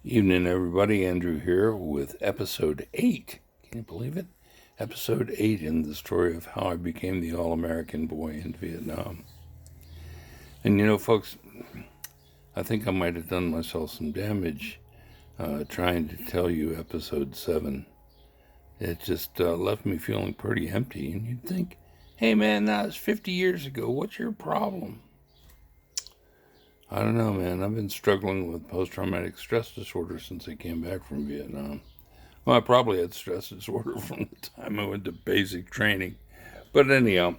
Evening, everybody. Andrew here with episode 8. Can you believe it? Episode 8 in the story of how I became the All-American boy in Vietnam. And you know, folks, I think I might have done myself some damage trying to tell you episode 7. It just left me feeling pretty empty. And you'd think, hey man, that was 50 years ago. What's your problem? I don't know, man. I've been struggling with post-traumatic stress disorder since I came back from Vietnam. Well, I probably had stress disorder from the time I went to basic training. But anyhow,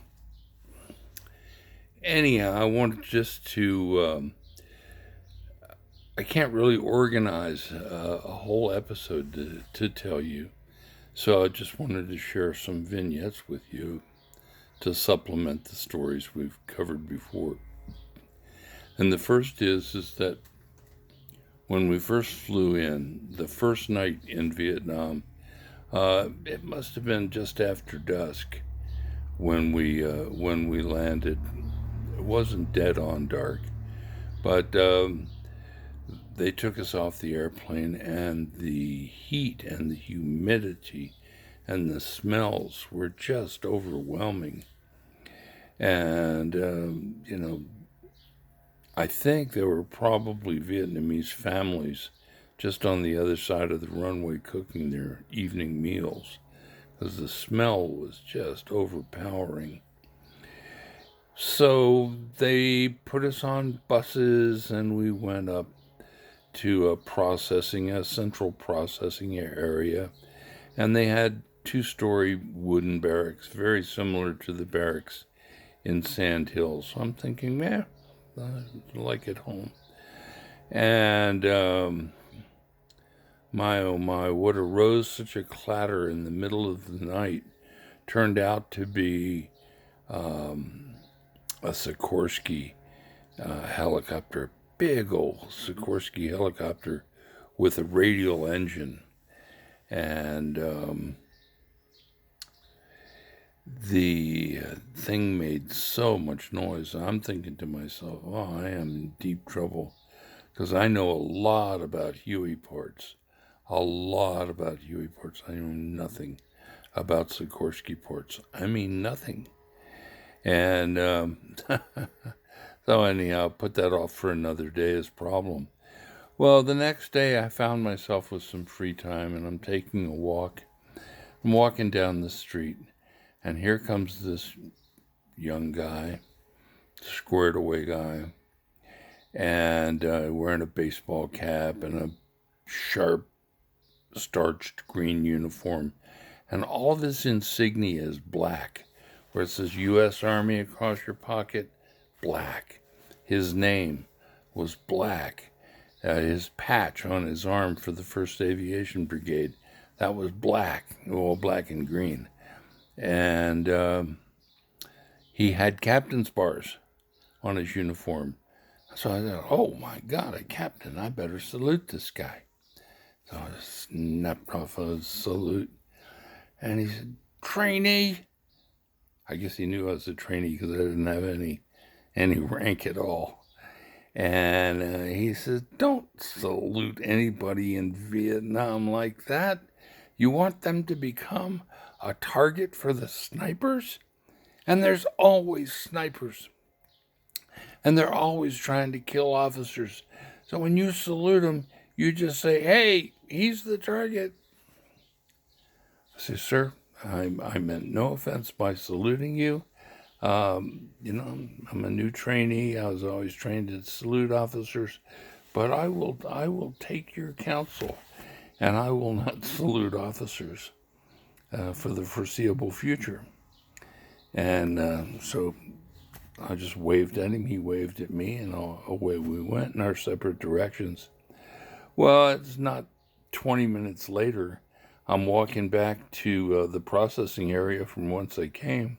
I wanted just to, I can't really organize a whole episode to tell you. So I just wanted to share some vignettes with you to supplement the stories we've covered before. And the first is that when we first flew in, the first night in Vietnam, it must have been just after dusk when we landed. It wasn't dead on dark, but they took us off the airplane, and the heat and the humidity and the smells were just overwhelming. And I think there were probably Vietnamese families just on the other side of the runway cooking their evening meals, because the smell was just overpowering. So they put us on buses, and we went up to a central processing area, and they had 2-story wooden barracks, very similar to the barracks in Sand Hills. So I'm thinking, like at home. And my oh my, what arose such a clatter in the middle of the night turned out to be a Sikorsky helicopter, big old Sikorsky helicopter with a radial engine. And the thing made so much noise. I'm thinking to myself, oh, I am in deep trouble, because I know a lot about Huey ports. I know nothing about Sikorsky ports. I mean, nothing. And so anyhow, put that off for another day's problem. Well, the next day I found myself with some free time, and I'm taking a walk. I'm walking down the street, and here comes this young guy, squared away guy, and wearing a baseball cap and a sharp starched green uniform. And all of his insignia is black, where it says U.S. Army across your pocket, black. His name was black. His patch on his arm for the 1st Aviation Brigade, that was black, well, black and green. And he had captain's bars on his uniform. So I thought, oh my God, a captain, I better salute this guy. So I snapped off a salute, and he said, trainee. I guess he knew I was a trainee because I didn't have any rank at all. And he says, don't salute anybody in Vietnam like that. You want them to become a target for the snipers? And there's always snipers. And they're always trying to kill officers. So when you salute them, you just say, hey, he's the target. I say, sir, I meant no offense by saluting you. I'm a new trainee. I was always trained to salute officers, but I will take your counsel, and I will not salute officers for the foreseeable future. And so I just waved at him. He waved at me, and away we went in our separate directions. Well, it's not 20 minutes later. I'm walking back to the processing area from whence I came.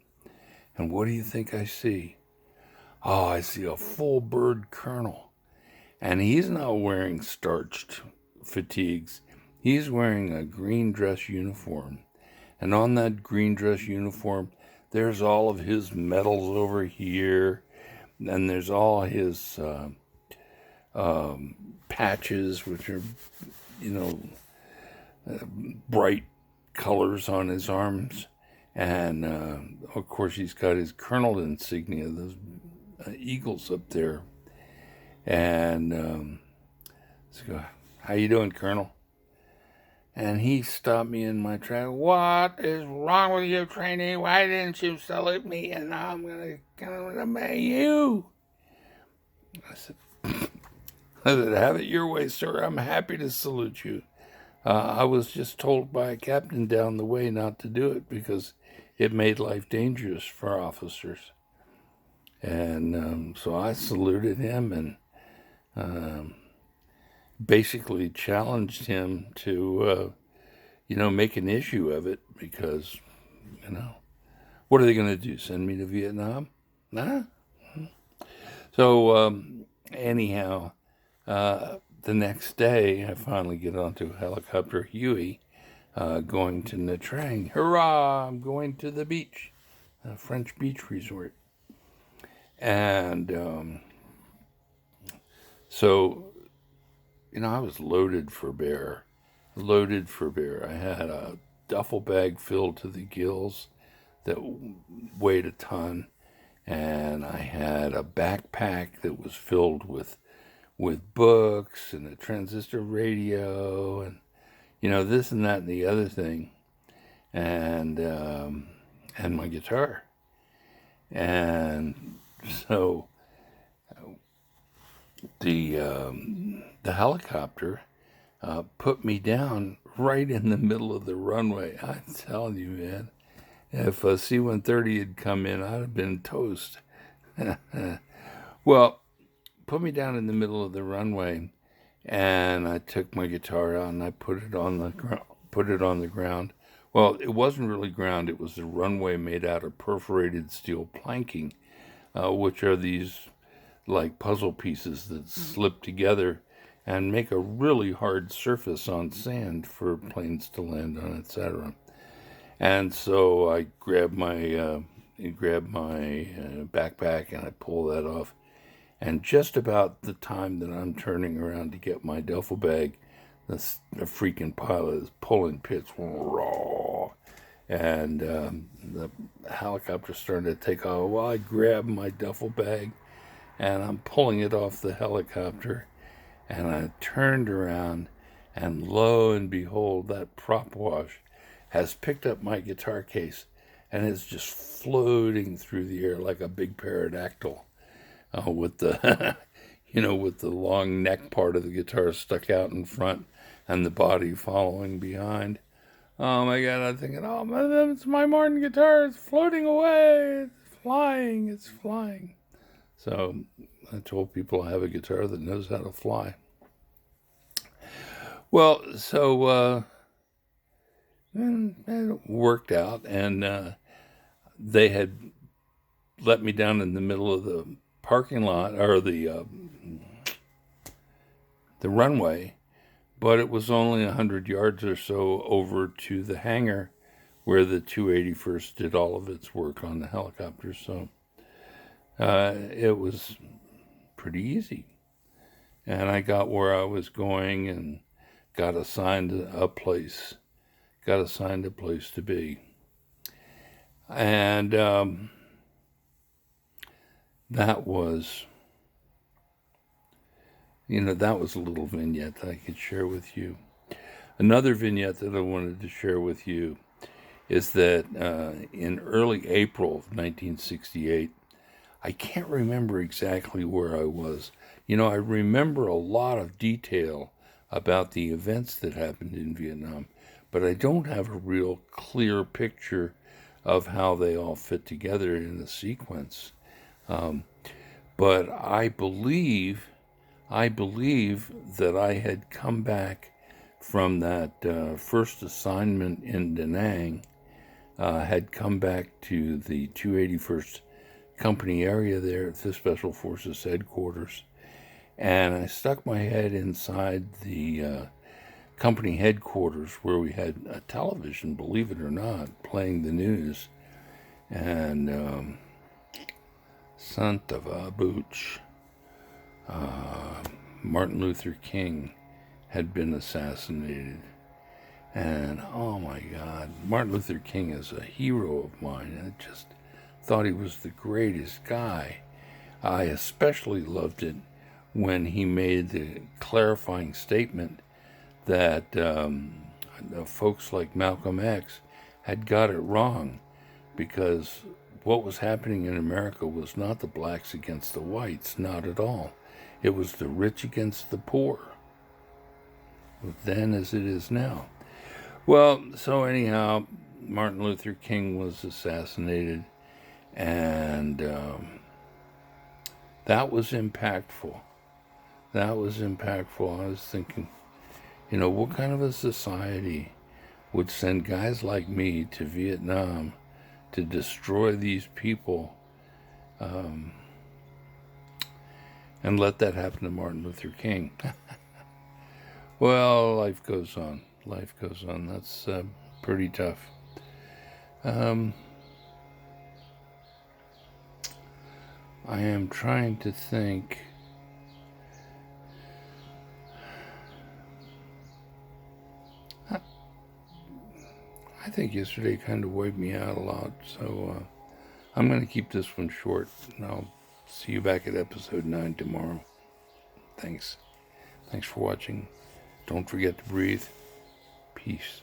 And what do you think I see? Oh, I see a full bird colonel. And he's not wearing starched fatigues. He's wearing a green dress uniform. And on that green dress uniform, there's all of his medals over here. And there's all his patches, which are bright colors on his arms. And, of course, he's got his colonel insignia, those eagles up there. And so, how you doing, Colonel? And he stopped me in my track. What is wrong with you, trainee? Why didn't you salute me? And now I'm going to come to obey you. I said, have it your way, sir. I'm happy to salute you. I was just told by a captain down the way not to do it because it made life dangerous for officers. And so I saluted him and basically challenged him to, make an issue of it because, what are they going to do? Send me to Vietnam? Nah. So anyhow, the next day I finally get onto helicopter Huey, going to Nha Trang. Hurrah! I'm going to the beach, a French beach resort. And so, I was loaded for bear. I had a duffel bag filled to the gills that weighed a ton, and I had a backpack that was filled with books and a transistor radio and this and that and the other thing, and my guitar. And so the helicopter put me down right in the middle of the runway. I'm telling you, man, if a C-130 had come in, I'd have been toast. Well, put me down in the middle of the runway, and I took my guitar out and I put it on the ground. Well, it wasn't really ground. It was the runway made out of perforated steel planking, which are these like puzzle pieces that slip together and make a really hard surface on sand for planes to land on, etc. And so I grabbed my backpack and I pull that off. And just about the time that I'm turning around to get my duffel bag, the freaking pilot is pulling pits, raw, and the helicopter starting to take off. Well, I grab my duffel bag, and I'm pulling it off the helicopter, and I turned around, and lo and behold, that prop wash has picked up my guitar case, and it's just floating through the air like a big pterodactyl. With the, with the long neck part of the guitar stuck out in front and the body following behind. Oh my God, I'm thinking, oh man, it's my Martin guitar, it's floating away, it's flying. So I told people I have a guitar that knows how to fly. Well, so it worked out, and they had let me down in the middle of the parking lot, or the runway, but it was only 100 yards or so over to the hangar where the 281st did all of its work on the helicopter. So it was pretty easy, and I got where I was going and got assigned a place to be. And that was a little vignette that I could share with you. Another vignette that I wanted to share with you is that in early April of 1968, I can't remember exactly where I was. I remember a lot of detail about the events that happened in Vietnam, but I don't have a real clear picture of how they all fit together in a sequence. But I believe that I had come back from that first assignment in Da Nang, had come back to the 281st Company area there at the Special Forces headquarters, and I stuck my head inside the company headquarters where we had a television, believe it or not, playing the news, and Santa Va Booch, Martin Luther King had been assassinated. And oh my God, Martin Luther King is a hero of mine. I just thought he was the greatest guy. I especially loved it when he made the clarifying statement that folks like Malcolm X had got it wrong, because what was happening in America was not the blacks against the whites, not at all. It was the rich against the poor, then as it is now. Well, so anyhow, Martin Luther King was assassinated, and that was impactful. That was impactful. I was thinking, what kind of a society would send guys like me to Vietnam to destroy these people, and let that happen to Martin Luther King? Well, life goes on. Life goes on. That's pretty tough. I am trying to think. I think yesterday kind of wiped me out a lot, so I'm going to keep this one short, and I'll see you back at episode 9 tomorrow. Thanks. Thanks for watching. Don't forget to breathe. Peace.